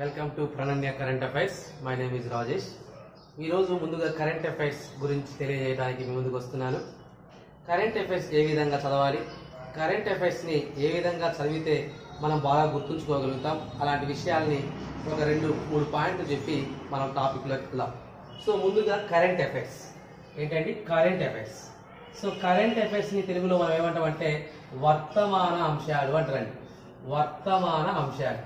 Welcome to Prananya current affairs. My name is Rajesh. ఈరోజు ముందుగా current affairs గురించి తెలియజేయడానికి మీ ముందుకు వస్తున్నాను. కరెంట్ అఫైర్స్ ఏ విధంగా చదవాలి, కరెంట్ అఫైర్స్ని ఏ విధంగా చదివితే మనం బాగా గుర్తుంచుకోగలుగుతాం, అలాంటి విషయాల్ని ఒక 2-3 పాయింట్లు చెప్పి మనం టాపిక్లోకి వెళ్దాం. సో ముందుగా కరెంట్ అఫైర్స్ ఏంటండి? Current affairs. సో కరెంట్ అఫైర్స్ని తెలుగులో మనం ఏమంటామంటే వర్తమాన అంశాలు అంటారండి. వర్తమాన అంశాలు.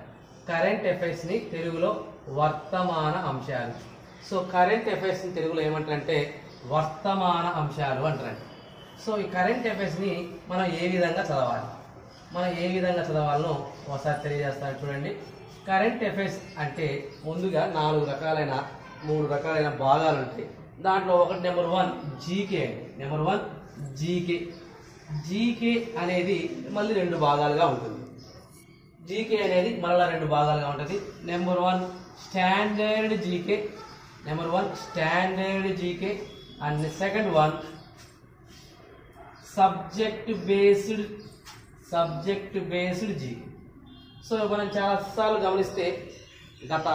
కరెంట్ అఫైర్స్ని తెలుగులో వర్తమాన అంశాలు. సో కరెంట్ అఫైర్స్ని తెలుగులో ఏమంటారంటే వర్తమాన అంశాలు అంటారండి. సో ఈ కరెంట్ అఫైర్స్ని మనం ఏ విధంగా చదవాలి, మనం ఏ విధంగా చదవాలనో ఒకసారి తెలియజేస్తాను చూడండి. కరెంట్ అఫైర్స్ అంటే ముందుగా 3 రకాలైన భాగాలు ఉంటాయి. దాంట్లో ఒకటి నెంబర్ 1 జీకే అండి. Number 1 GK. జీకే అనేది మళ్ళీ 2 భాగాలుగా ఉంటుంది. జీకే అనేది మళ్ళీ 2 భాగాలుగా ఉంటుంది. Number 1 standard GK, number 1 standard GK and second 1 subject based GK. So మనం చాలాసార్లు గమనిస్తే గత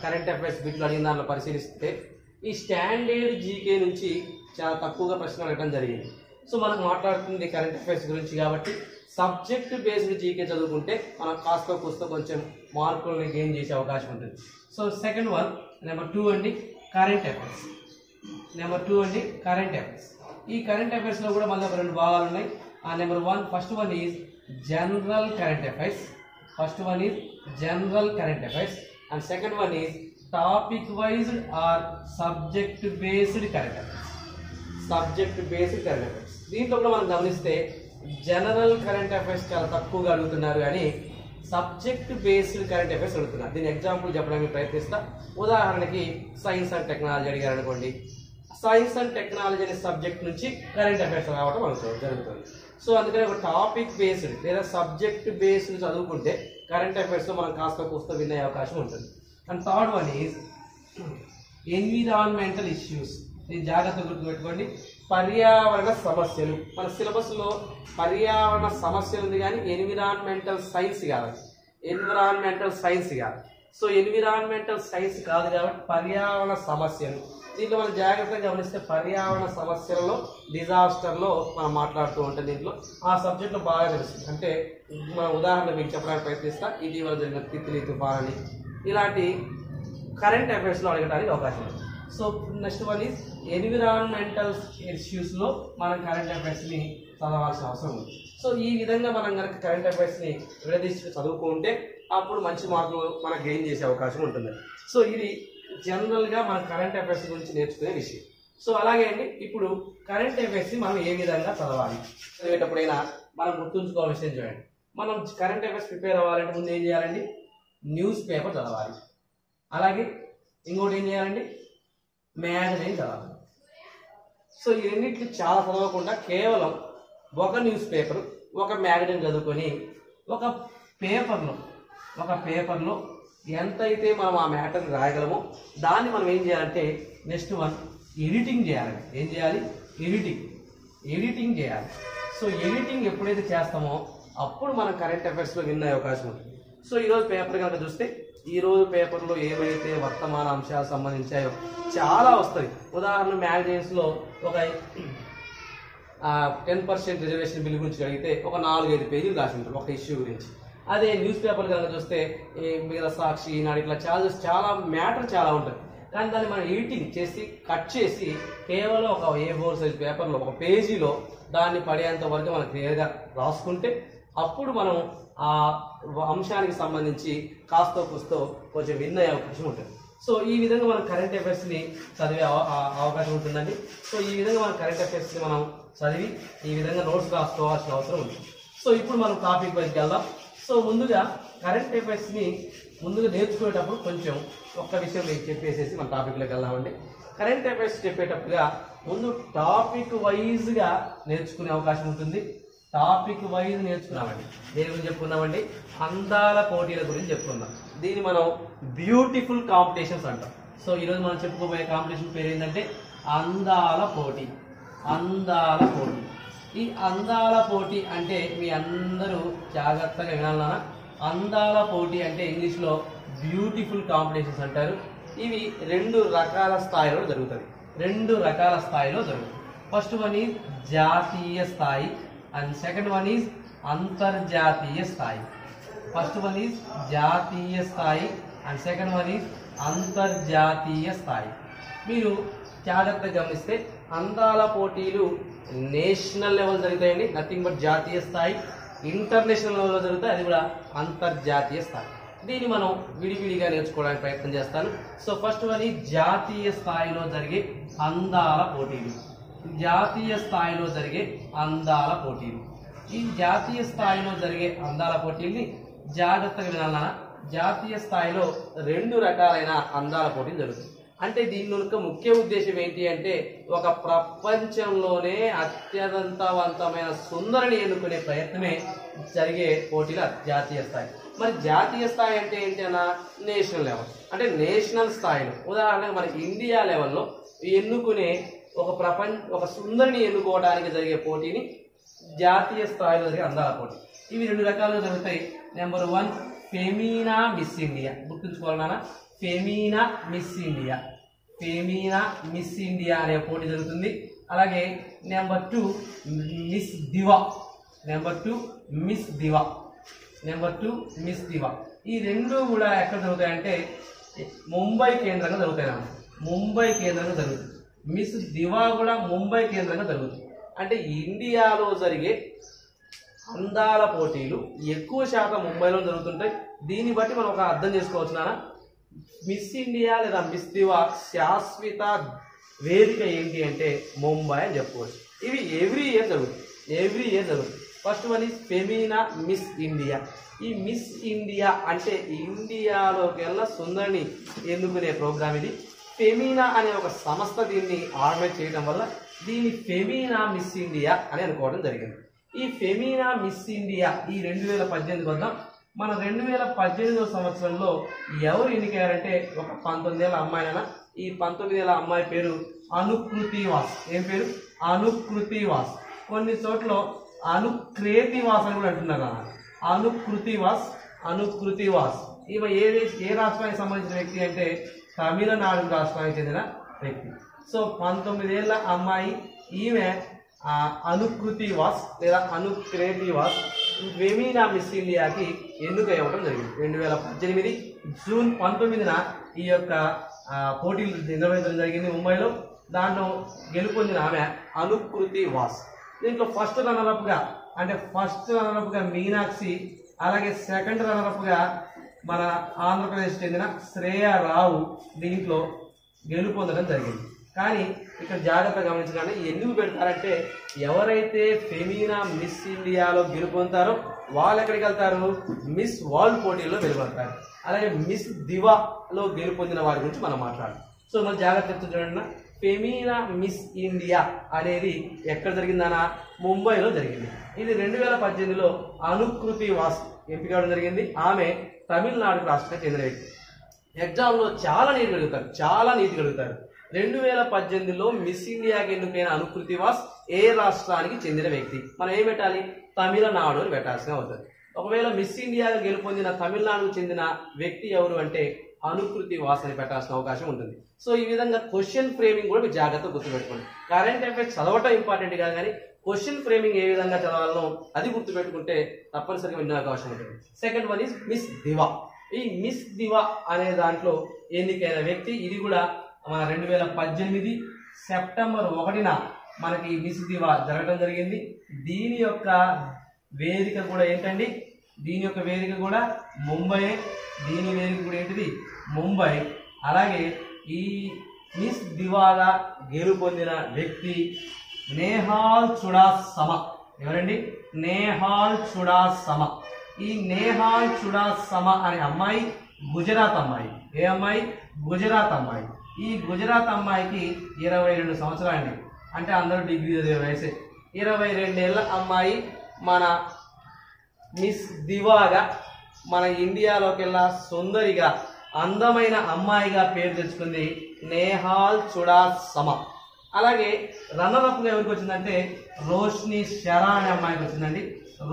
కరెంట్ అఫైర్స్ బిట్లు అడిగిన దాంట్లో పరిశీలిస్తే ఈ స్టాండర్డ్ జీకే నుంచి చాలా తక్కువగా ప్రశ్నలు అడగడం జరిగింది. సో మనం మాట్లాడుతుంది కరెంట్ అఫైర్స్ గురించి కాబట్టి సబ్జెక్ట్ బేస్డ్ జీకే చదువుకుంటే మనం కాస్త కూస్తో కొంచెం మార్కుల్ని గెయిన్ చేసే అవకాశం ఉంటుంది. సో సెకండ్ 1 నెంబర్ 2 అండి కరెంట్ అఫైర్స్. నెంబర్ 2 అండి కరెంట్ అఫైర్స్. ఈ కరెంట్ అఫైర్స్లో కూడా మళ్ళీ 2 భాగాలు ఉన్నాయి. ఆ number 1 first one is general current affairs. First one is general current affairs and second one is topic wise or subject based current affairs. Subject based current affairs. దీంట్లో కూడా మనం గమనిస్తే జనరల్ కరెంట్ అఫైర్స్ చాలా తక్కువగా అడుగుతున్నారు, కానీ subject based current affairs అడుగుతున్నారు. దీని ఎగ్జాంపుల్ చెప్పడానికి ప్రయత్నిస్తా. ఉదాహరణకి సైన్స్ అండ్ టెక్నాలజీ అడిగారు అనుకోండి. సైన్స్ అండ్ టెక్నాలజీ అనే సబ్జెక్ట్ నుంచి కరెంట్ అఫైర్స్ రావడం మనకు జరుగుతుంది. సో అందుకని ఒక టాపిక్ బేస్డ్ లేదా సబ్జెక్ట్ బేస్డ్ చదువుకుంటే కరెంట్ అఫైర్స్లో మనం కాస్త కూస్త వినే అవకాశం ఉంటుంది. And third one is environmental issues. ఇది జాగ్రత్తగా గుర్తుపెట్టుకోండి. పర్యావరణ సమస్యలు. మన సిలబస్లో పర్యావరణ సమస్యలు ఉంది, కానీ ఎన్విరాన్మెంటల్ సైన్స్ కాదు. ఎన్విరాన్మెంటల్ సైన్స్ కాదు. సో ఎన్విరాన్మెంటల్ సైన్స్ కాదు కాబట్టి పర్యావరణ సమస్యలు. దీంట్లో మనం జాగ్రత్తగా గమనిస్తే పర్యావరణ సమస్యలలో డిజాస్టర్లో మనం మాట్లాడుతూ ఉంటాం. దీంట్లో ఆ సబ్జెక్ట్లో బాగా తెలుస్తుంది. అంటే మన ఉదాహరణ మీకు చెప్పడానికి ప్రయత్నిస్తా. ఇటీవల జరిగిన తిత్లీ తుఫాన్ అని ఇలాంటి కరెంట్ అఫైర్స్లో అడగడానికి అవకాశం ఉంది. So next one is environmental ఇష్యూస్లో మనం కరెంట్ అఫైర్స్ని చదవాల్సిన అవసరం ఉంది. సో ఈ విధంగా మనం కనుక కరెంట్ అఫైర్స్ని విడదీసి చదువుకుంటే అప్పుడు మంచి మార్కులు మనం గెయిన్ చేసే అవకాశం ఉంటుంది. సో ఇది జనరల్గా మనం కరెంట్ అఫైర్స్ గురించి నేర్చుకునే విషయం. సో అలాగే అండి, ఇప్పుడు కరెంట్ అఫైర్స్ని మనం ఏ విధంగా చదవాలి చదివేటప్పుడైనా మనం గుర్తుంచుకోవాల్సిన విషయం చూడండి. మనం కరెంట్ అఫైర్స్ ప్రిపేర్ అవ్వాలంటే ముందు ఏం చేయాలండి? న్యూస్ పేపర్ చదవాలి. అలాగే ఇంకోటి ఏం చేయాలండి? మ్యాగజైన్ చదవాలి. సో ఈ రెండింటికి చాలా చదవకుండా కేవలం ఒక న్యూస్ పేపర్, ఒక మ్యాగజైన్ చదువుకొని ఒక పేపర్లో ఎంతైతే మనం ఆ మ్యాటర్ రాయగలమో దాన్ని మనం ఏం చేయాలంటే నెక్స్ట్ వన్ ఎడిటింగ్ చేయాలండి. ఏం చేయాలి? ఎడిటింగ్ చేయాలి. సో ఎడిటింగ్ ఎప్పుడైతే చేస్తామో అప్పుడు మనం కరెంట్ అఫైర్స్లో విన్ అయ్యే అవకాశం ఉంటుంది. సో ఈరోజు పేపర్ కనుక చూస్తే ఈరోజు పేపర్లో ఏవైతే వర్తమాన అంశాలు సంబంధించాయో చాలా వస్తాయి. ఉదాహరణ మ్యాగజైన్స్లో ఒక 10% రిజర్వేషన్ బిల్ గురించి అడిగితే ఒక 4-5 పేజీలు రాసి ఉంటారు ఒక ఇష్యూ గురించి. అదే న్యూస్ పేపర్ కనుక చూస్తే మిగతా సాక్షి, ఈనాడు ఇట్లా చాలా మ్యాటర్ చాలా ఉంటుంది. కానీ దాన్ని మనం ఎడిటింగ్ చేసి కట్ చేసి కేవలం ఒక A4 సైజ్ పేపర్లో ఒక పేజీలో దాన్ని పడేంత వరకు మనం క్లియర్గా రాసుకుంటే అప్పుడు మనం ఆ అంశానికి సంబంధించి కాస్తో కూస్తో కొంచెం విన్ అయ్యే అవకాశం ఉంటుంది. సో ఈ విధంగా మనం కరెంట్ అఫైర్స్ని చదివే అవకాశం ఉంటుందండి. సో ఈ విధంగా మనం కరెంట్ అఫైర్స్ని మనం చదివి ఈ విధంగా నోట్స్ రాసుకోవాల్సిన అవసరం ఉంది. సో ఇప్పుడు మనం టాపిక్ వైజ్కి వెళ్దాం. సో ముందుగా కరెంట్ అఫైర్స్ని నేర్చుకునేటప్పుడు కొంచెం ఒక్క విషయం మీకు చెప్పేసేసి మన టాపిక్లోకి వెళ్దామండి. కరెంట్ అఫైర్స్ చెప్పేటప్పుడుగా ముందు టాపిక్ వైజ్గా నేర్చుకునే అవకాశం ఉంటుంది. టాపిక్ వైజ్ నేర్చుకున్నామండి. దేని గురించి చెప్పుకున్నామండి? అందాల పోటీల గురించి చెప్పుకున్నాం. దీన్ని మనం బ్యూటిఫుల్ కాంపిటీషన్స్ అంటాం. సో ఈరోజు మనం చెప్పుకోబోయే కాంపిటీషన్ పేరు ఏంటంటే అందాల పోటీ. ఈ అందాల పోటీ అంటే మీ అందరూ జాగ్రత్తగా వినాలన్నా అందాల పోటీ అంటే ఇంగ్లీష్లో బ్యూటిఫుల్ కాంపిటీషన్స్ అంటారు. ఇవి 2 రకాల స్థాయిలో జరుగుతాయి. 2 రకాల స్థాయిలో జరుగుతాయి. ఫస్ట్ వన్ ఈజ్ జాతీయ స్థాయి అండ్ సెకండ్ వన్ ఈజ్ అంతర్జాతీయ స్థాయి. ఫస్ట్ వన్ ఈజ్ జాతీయ స్థాయి అండ్ సెకండ్ వన్ ఈజ్ అంతర్జాతీయ స్థాయి. మీరు జాగ్రత్తగా గమనిస్తే అందాల పోటీలు నేషనల్ లెవెల్ జరుగుతాయండి, నథింగ్ బట్ జాతీయ స్థాయి. ఇంటర్నేషనల్ లెవెల్లో జరుగుతాయి, అది కూడా అంతర్జాతీయ స్థాయి. దీన్ని మనం విడివిడిగా నేర్చుకోవడానికి ప్రయత్నం చేస్తాను. సో ఫస్ట్ వన్ ఈ జాతీయ స్థాయిలో జరిగే అందాల పోటీలు. జాతీయ స్థాయిలో జరిగే అందాల పోటీలు. ఈ జాతీయ స్థాయిలో జరిగే అందాల పోటీల్ని జాగ్రత్తగా వినాలన్నా. జాతీయ స్థాయిలో 2 రకాలైన అందాల పోటీలు జరుగుతాయి. అంటే దీని యొక్క ముఖ్య ఉద్దేశం ఏంటి అంటే ఒక ప్రపంచంలోనే అత్యంతవంతమైన సుందరిని ఎన్నుకునే ప్రయత్నమే జరిగే పోటీల జాతీయ స్థాయి. మరి జాతీయ స్థాయి అంటే ఏంటి అన్న నేషనల్ లెవెల్. అంటే నేషనల్ స్థాయిలో ఉదాహరణకు మన ఇండియా లెవెల్లో ఎన్నుకునే ఒక సుందరిని ఎన్నుకోవడానికి జరిగే పోటీని జాతీయ స్థాయిలో జరిగే అందాల పోటీ. ఇవి 2 రకాలుగా జరుగుతాయి. Number 1 Femina Miss India. గుర్తుంచుకోవాలన్నా, Femina Miss India. Femina Miss India అనే పోటీ జరుగుతుంది. అలాగే number 2 Miss Diva. Number 2 Miss Diva. Number 2 Miss Diva. ఈ 2 కూడా ఎక్కడ జరుగుతాయంటే ముంబై కేంద్రంగా జరుగుతాయి. ముంబై కేంద్రంగా జరుగుతుంది. మిస్ దివా కూడా ముంబై కేంద్రంగా జరుగుతుంది. అంటే ఇండియాలో జరిగే అందాల పోటీలు ఎక్కువ శాతం ముంబైలో జరుగుతుంటాయి. దీన్ని బట్టి మనం ఒక అర్థం చేసుకోవచ్చు నాన్న, మిస్ ఇండియా లేదా మిస్ దివా శాశ్వత వేదిక ఏంటి అంటే ముంబై అని చెప్పుకోవచ్చు. ఇవి ఎవ్రీ ఇయర్ జరుగుతుంది. First one is ఫెమీనా Miss India. ఈ మిస్ ఇండియా అంటే ఇండియాలోకి వెళ్ళిన సుందరిని ఎన్నుకునే ప్రోగ్రామ్ ఇది. ఫెమీనా అనే ఒక సంస్థ దీన్ని ఆర్గనైజ్ చేయడం వల్ల దీన్ని ఫెమీనా మిస్ ఇండియా అని అనుకోవడం జరిగింది. ఈ ఫెమీనా మిస్ ఇండియా ఈ 2018 వద్ద మన 2018 సంవత్సరంలో ఎవరు ఎన్నికయ్యారంటే ఒక 19 ఏళ్ల అమ్మాయిన. ఈ 19 ఏళ్ల అమ్మాయి పేరు అనుకృతి వాస్. ఏం పేరు? అనుకృతి వాస్. కొన్ని చోట్ల అనుక్రేతి వాస్ అని కూడా అంటున్నారు. అనుకృతి వాస్. ఈమె ఏ రాష్ట్రానికి సంబంధించిన వ్యక్తి అంటే తమిళనాడు రాష్ట్రానికి చెందిన వ్యక్తి. సో 19 ఏళ్ల అమ్మాయి ఈమె అనుకృతి వాస్ లేదా అనుక్రేతి వాస్ ఫెమీనా మిస్ ఇండియాకి ఎన్నికయ్యవడం జరిగింది. 2018 జూన్ 19న ఈ యొక్క పోటీలు నిర్వహించడం జరిగింది ముంబైలో. దాంట్లో గెలుపొందిన ఆమె అనుకృతి వాస్. దీంట్లో ఫస్ట్ రన్నరప్గా మీనాక్షి, అలాగే సెకండ్ రన్నరప్గా మన ఆంధ్రప్రదేశ్ చెందిన శ్రేయా రావు దీంట్లో గెలుపొందడం జరిగింది. కానీ ఇక్కడ జాగ్రత్తగా గమనించగానే ఎందుకు పెడతారంటే ఎవరైతే ఫెమీనా మిస్ ఇండియాలో గెలుపొందుతారో వాళ్ళు ఎక్కడికి వెళ్తారు? మిస్ వరల్డ్ పోటీల్లో గెలుపొందుతారు. అలాగే మిస్ దివాలో గెలుపొందిన వారి గురించి మనం మాట్లాడాలి. సో మనం జాగ్రత్త చూడండి, ఫెమీనా మిస్ ఇండియా అనేది ఎక్కడ జరిగిందనా ముంబైలో జరిగింది. ఇది 2018లో అనుకృతి వాస్ ఎంపిక అవడం జరిగింది. ఆమె తమిళనాడు రాష్ట్రానికి చెందిన వ్యక్తి. ఎగ్జామ్లో చాలా నీట్ అడుగుతారు. 2018లో మిస్ ఇండియాకి ఎన్నికైన అనుకృతి వాస్ ఏ రాష్ట్రానికి చెందిన వ్యక్తి? మనం ఏం పెట్టాలి? తమిళనాడు అని పెట్టాల్సిన అవుతుంది. ఒకవేళ మిస్ ఇండియాగా గెలుపొందిన తమిళనాడుకు చెందిన వ్యక్తి ఎవరు అంటే అనుకృతి వాస్ అని పెట్టాల్సిన అవకాశం ఉంటుంది. సో ఈ విధంగా క్వశ్చన్ ఫ్రేమింగ్ కూడా మీరు జాగ్రత్తగా గుర్తుపెట్టుకోండి. కరెంట్ అఫైర్స్ చదవటం ఇంపార్టెంట్ కాదు, కానీ క్వశ్చన్ ఫ్రేమింగ్ ఏ విధంగా చదవాలో అది గుర్తుపెట్టుకుంటే తప్పనిసరిగా వినే అవకాశం ఉంటుంది. Second one is miss Diva. ఈ మిస్ దివా అనే దాంట్లో ఎన్నికైన వ్యక్తి. ఇది కూడా మన 2018 సెప్టెంబర్ 1న మనకి మిస్ దివా జరగడం జరిగింది. దీని యొక్క వేదిక కూడా ఏంటండి? దీని యొక్క వేదిక కూడా ముంబై. దీని వేదిక కూడా ఏంటిది? ముంబై. అలాగే ఈ మిస్ దివాగా గెలుపొందిన వ్యక్తి నేహాల్ చుడాసమ. ఎవరండి? నేహాల్ చుడాసమ. ఈ నేహాల్ చుడాసమ అనే అమ్మాయి గుజరాత్ అమ్మాయి. ఏ అమ్మాయి? గుజరాత్ అమ్మాయి. ఈ గుజరాత్ అమ్మాయికి 22 సంవత్సరాలండి. అంటే అందరూ డిగ్రీ చదివే వయసే. 22 ఏళ్ల అమ్మాయి మన మిస్ దివాగా మన ఇండియాలోకెల్లా సుందరిగా అందమైన అమ్మాయిగా పేరు తెచ్చుకుంది నేహాల్ చుడాసమ. అలాగే రన్నరప్గా ఎవరికి వచ్చిందంటే రోష్ని షెరా అనే అమ్మాయికి వచ్చిందండి.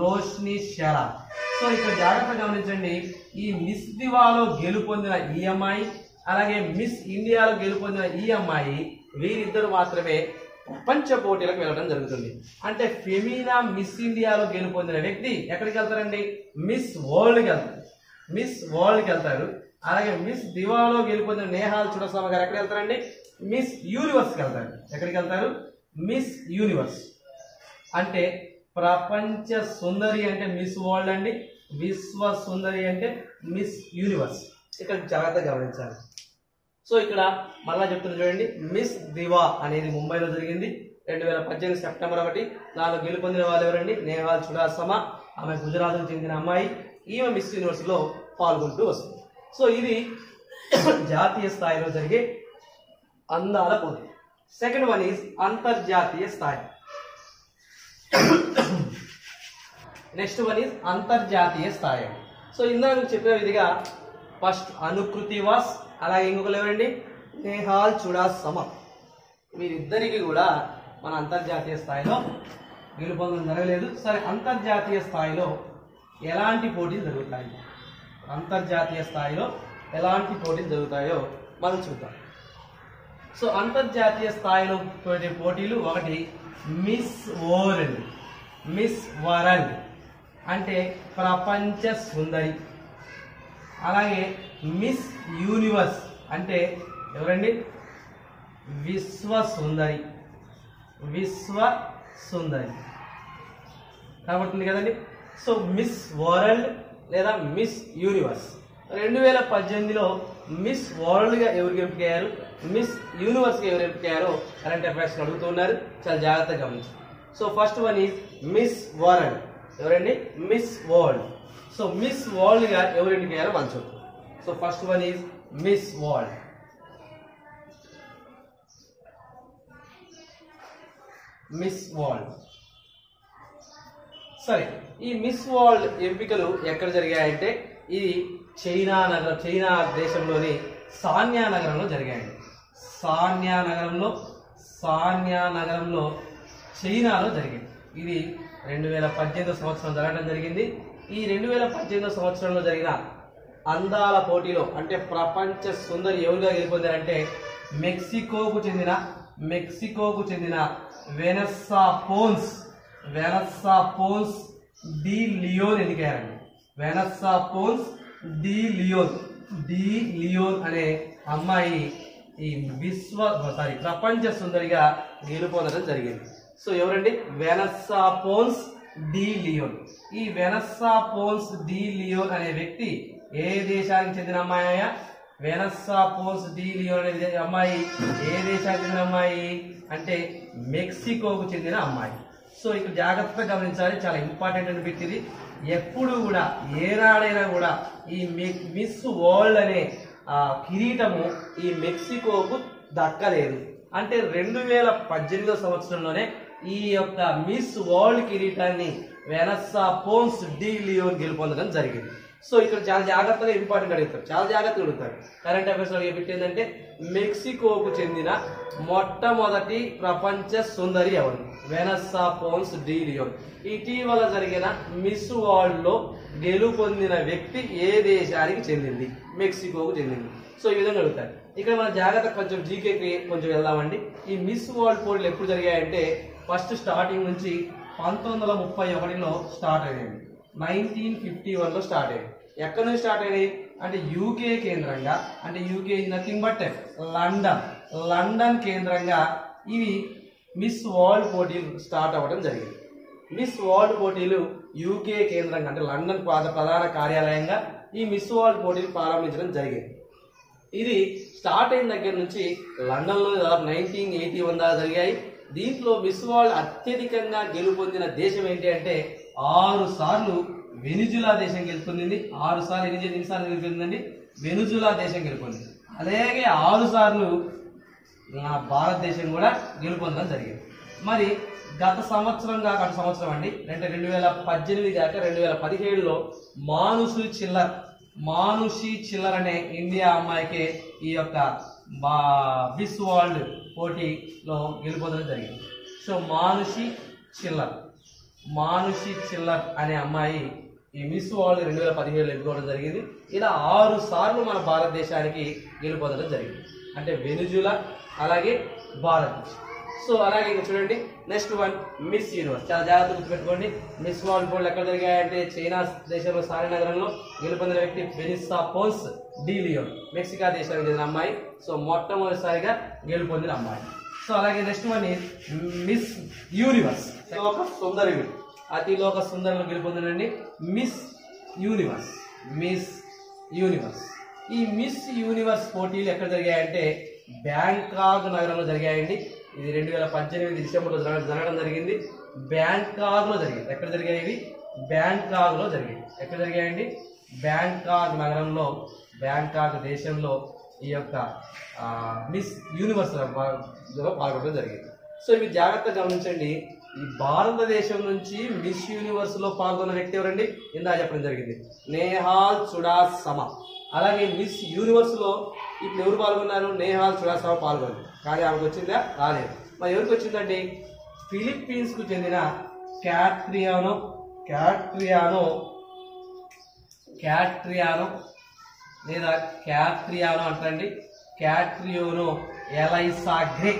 రోష్ని షెరా. సో ఇక్కడ జాగ్రత్తగా గమనించండి, ఈ మిస్ దివాలో గెలుపొందిన ఈ అమ్మాయి అలాగే మిస్ ఇండియాలో గెలుపొందిన ఈ అమ్మాయి వీరిద్దరు మాత్రమే ప్రపంచ పోటీలకు వెళ్ళడం జరుగుతుంది. అంటే ఫెమినా మిస్ ఇండియాలో గెలుపొందిన వ్యక్తి ఎక్కడికి వెళ్తారండి? మిస్ వరల్డ్కి వెళ్తారు. మిస్ వరల్డ్కి వెళ్తారు. అలాగే మిస్ దివాలో గెలుపొందిన నేహాల్ చుడసామా గారు ఎక్కడికి వెళ్తారండి? మిస్ యూనివర్స్కి వెళ్తారు. ఎక్కడికి వెళ్తారు? Miss universe. అంటే ప్రపంచ సుందరి అంటే మిస్ వరల్డ్ అండి, విశ్వ సుందరి అంటే మిస్ యూనివర్స్. ఇక్కడ జాగ్రత్తగా గమనించాలి. సో ఇక్కడ మళ్ళా చెప్తున్నా చూడండి, మిస్ దివా అనేది ముంబైలో జరిగింది 2018 సెప్టెంబర్ 1. దానిలో గెలుపొందిన వాళ్ళు ఎవరండి? నేహాల్ చుడాసమా. ఆమె గుజరాత్కు చెందిన అమ్మాయి. ఈమె మిస్ యూనివర్స్లో పాల్గొంటూ వస్తుంది. సో ఇది జాతీయ స్థాయిలో జరిగే అందాల పోటీ. సెకండ్ వన్ ఈజ్ అంతర్జాతీయ స్థాయి. నెక్స్ట్ వన్ ఈజ్ అంతర్జాతీయ స్థాయి. సో ఇందాక చెప్పిన విధిగా ఫస్ట్ అనుకృతి వాస్, అలాగే ఇంకొకరు ఎవరండి? నేహాల్ చుడాసమా. వీరిద్దరికి కూడా మన అంతర్జాతీయ స్థాయిలో గెలుపొందడం జరగలేదు. సరే, అంతర్జాతీయ స్థాయిలో ఎలాంటి పోటీలు జరుగుతాయి? అంతర్జాతీయ స్థాయిలో ఎలాంటి పోటీలు జరుగుతాయో మనం చూద్దాం. సో అంతర్జాతీయ స్థాయిలో పోటీలు ఒకటి మిస్ వరల్డ్. మిస్ వరల్డ్ అంటే ప్రపంచ సుందరి. అలాగే మిస్ యూనివర్స్ అంటే ఎవరండి? విశ్వ సుందరి. విశ్వ సుందరి కాబట్టి కదండి. సో మిస్ వరల్డ్ లేదా మిస్ యూనివర్స్. 2018లో మిస్ వరల్డ్గా ఎవరు ఎంపికయ్యారు, మిస్ యూనివర్స్గా ఎవరు ఎంపికయ్యారో కరెంట్ అఫైర్స్ అడుగుతున్నారు. చాలా జాగ్రత్తగా గమనించండి. So first one is Miss World. ఎవరండి? Miss World. సో మిస్ వరల్డ్గా ఎవరు ఎంపికయ్యారో మనం చూద్దాం. So first one is Miss World. Miss World. సరే, ఈ మిస్ వరల్డ్ ఎంపికలు ఎక్కడ జరిగాయంటే ఇది చైనా దేశంలోని సాన్యా నగరంలో జరిగాయండి. సాన్యా నగరంలో చైనాలో జరిగింది. ఇది 2018 సంవత్సరం జరగడం జరిగింది. ఈ 2018 సంవత్సరంలో జరిగిన అందాల పోటీలో అంటే ప్రపంచ సుందరి ఎవరుగా గెలుపొందారంటే మెక్సికోకు చెందిన వెనెస్సా పోన్స్ డి లియోన్ ఎన్నికయ్యారండి. వెనెస్సా పోన్స్ డి లియోన్ అనే అమ్మాయి ఈ ప్రపంచ సుందరిగా గెలుపొందడం జరిగింది. సో ఎవరండి? Vanessa Ponce de Leon. ఈ వెనెస్సా పోన్స్ డి లియోన్ అనే వ్యక్తి ఏ దేశానికి చెందిన అమ్మాయి? వెనెస్సా పోన్స్ డి లియోన్ అనే అమ్మాయి ఏ దేశానికి చెందిన అమ్మాయి అంటే మెక్సికోకు చెందిన అమ్మాయి. సో ఇక్కడ జాగ్రత్తగా గమనించాలి, చాలా ఇంపార్టెంట్ అని పెట్టింది. ఎప్పుడు కూడా ఏనాడైనా కూడా ఈ మిస్ వరల్డ్ అనే కిరీటము ఈ మెక్సికోకు దక్కలేదు. అంటే 2018 సంవత్సరంలోనే ఈ యొక్క మిస్ వరల్డ్ కిరీటాన్ని వెనెస్సా పోన్స్ డి లియోన్ గెలుపొందడం జరిగింది. సో ఇక్కడ చాలా జాగ్రత్తగా ఇంపార్టెంట్ అడుగుతారు, చాలా జాగ్రత్తగా అడుగుతారు. కరెంట్ అఫైర్స్ లో ఏంటంటే మెక్సికోకు చెందిన మొట్టమొదటి ప్రపంచ సుందరి ఎవరు? Vanessa Ponce de Leon. ఇటీవల జరిగిన మిస్ వరల్డ్ లో గెలుపొందిన వ్యక్తి ఏ దేశానికి చెందింది? మెక్సికోకు చెందింది. సో ఈ విధంగా అడుగుతారు. ఇక్కడ మన జాగ్రత్త కొంచెం జీకేకి కొంచెం వెళ్దామండి. ఈ మిస్ వరల్డ్ పోటీలు ఎప్పుడు జరిగాయంటే ఫస్ట్ స్టార్టింగ్ నుంచి 1931లో స్టార్ట్ అయ్యాయి. 1951లో స్టార్ట్ అయ్యాయి. ఎక్కడి నుంచి స్టార్ట్ అయ్యాయి అంటే యూకే కేంద్రంగా, అంటే యూకే నథింగ్ బట్ లండన్ కేంద్రంగా ఇవి మిస్ వరల్డ్ పోటీలు స్టార్ట్ అవ్వడం జరిగింది. మిస్ వరల్డ్ పోటీలు యూకే కేంద్రంగా అంటే లండన్ ప్రధాన కార్యాలయంగా ఈ మిస్ వరల్డ్ పోటీలు ప్రారంభించడం జరిగింది. ఇది స్టార్ట్ అయిన దగ్గర నుంచి లండన్లో దాదాపు 1981 దాకా జరిగాయి. దీంట్లో మిస్ వరల్డ్ అత్యధికంగా గెలుపొందిన దేశం ఏంటి అంటే 6 సార్లు వెనిజులా దేశం గెలుపొందింది. 6 సార్లు ఎన్నిసార్లు గెలుపొందిందండి? వెనిజులా దేశం గెలుపొందింది. అలాగే 6 సార్లు భారతదేశం కూడా గెలుపొందడం జరిగింది. మరి గత సంవత్సరం కాక అటు సంవత్సరం అండి, అంటే 2018 కాక 2017లో మానుషి చిల్లర్ అనే ఇండియా అమ్మాయికి ఈ యొక్క మిస్ వరల్డ్ పోటీలో గెలుపొందడం జరిగింది. సో మానుషి చిల్లర్ అనే అమ్మాయి ఈ మిస్ వరల్డ్ 2017లో ఎన్నుకోవడం జరిగింది. ఇలా 6 సార్లు మన భారతదేశానికి గెలుపొందడం జరిగింది. అంటే వెనుజులా, అలాగే భారతదేశం. సో అలాగే ఇంకా చూడండి నెక్స్ట్ వన్ మిస్ యూనివర్స్. చాలా జాగ్రత్తగా గుర్తుపెట్టుకోండి. మిస్ వరల్డ్ పోటీలు ఎక్కడ జరిగాయంటే చైనా దేశంలో సారీ నగరంలో గెలుపొందిన వ్యక్తి వెనిస్సా పోన్స్ డి లియోన్, మెక్సికా దేశానికి చెందిన అమ్మాయి. సో మొట్టమొదటిసారిగా గెలుపొందిన అమ్మాయి. సో అలాగే నెక్స్ట్ వన్ మిస్ యూనివర్స్, ఒక సుందరుడు, అతిలోక సుందరులు గెలుపొందినండి మిస్ యూనివర్స్. మిస్ యూనివర్స్, ఈ మిస్ యూనివర్స్ పోటీలు ఎక్కడ జరిగాయంటే బ్యాంకాక్ నగరంలో జరిగాయండి. ఇది 2018 డిసెంబర్లో జరగడం జరిగింది. బ్యాంకాక్ లో జరిగింది. ఎక్కడ జరిగాయి ఇవి? బ్యాంకాక్ లో జరిగింది. ఎక్కడ జరిగాయండి? బ్యాంకాక్ నగరంలో, బ్యాంకాక్ దేశంలో ఈ యొక్క మిస్ యూనివర్స్ పాల్గొనడం జరిగింది. సో ఇవి జాగ్రత్తగా గమనించండి. ఈ భారతదేశం నుంచి మిస్ యూనివర్స్ లో పాల్గొన్న వ్యక్తి ఎవరండి? ఇందా చెప్పడం జరిగింది, నేహాల్ చుడాసమా. అలాగే మిస్ యూనివర్స్ లో ఇప్పుడు ఎవరు పాల్గొన్నారు? నేహాల్ చుడాసమా పాల్గొన్నారు. కానీ ఆమెకు వచ్చిందా? రాలేదు. మరి ఎవరికి వచ్చిందండి? ఫిలిప్పీన్స్ కు చెందిన క్యాట్రియానో లేదా క్యాట్రియానో అంటండి, క్యాట్రియోనో ఎలైసా గ్రే,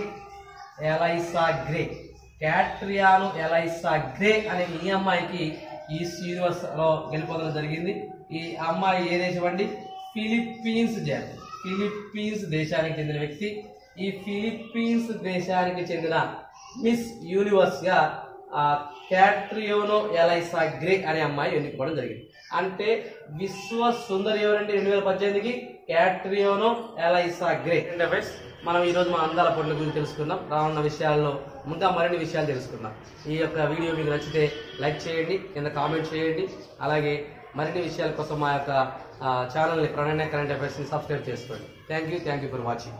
క్యాట్రియానో ఎలైసా గ్రే అనే ఈ అమ్మాయికి ఈ యూనివర్స్ లో గెలుపొందడం జరిగింది. ఈ అమ్మాయి ఏ దేశం అండి? ఫిలిప్పీన్స్ దేశానికి చెందిన వ్యక్తి. ఈ ఫిలిప్పీన్స్ దేశానికి చెందిన మిస్ యూనివర్స్ గా క్యాట్రియోనో ఎలైసా గ్రే అనే అమ్మాయి ఎన్నుకోవడం జరిగింది. అంటే విశ్వ సుందరి ఎవరండి 2018కి? క్యాట్రియోనో ఎలైసా గ్రే. మనం ఈ రోజు మన అందాల పోటీల గురించి తెలుసుకున్నాం. రానున్న విషయాల్లో ఇంకా మరిన్ని విషయాలు తెలుసుకున్నాం. ఈ యొక్క వీడియో మీకు నచ్చితే లైక్ చేయండి, కింద కామెంట్ చేయండి. అలాగే మరిన్ని విషయాల కోసం మా యొక్క ఛానల్ని ప్రణయ కరెంట్ అఫైర్స్ని సబ్స్క్రైబ్ చేసుకోండి. Thank you for watching.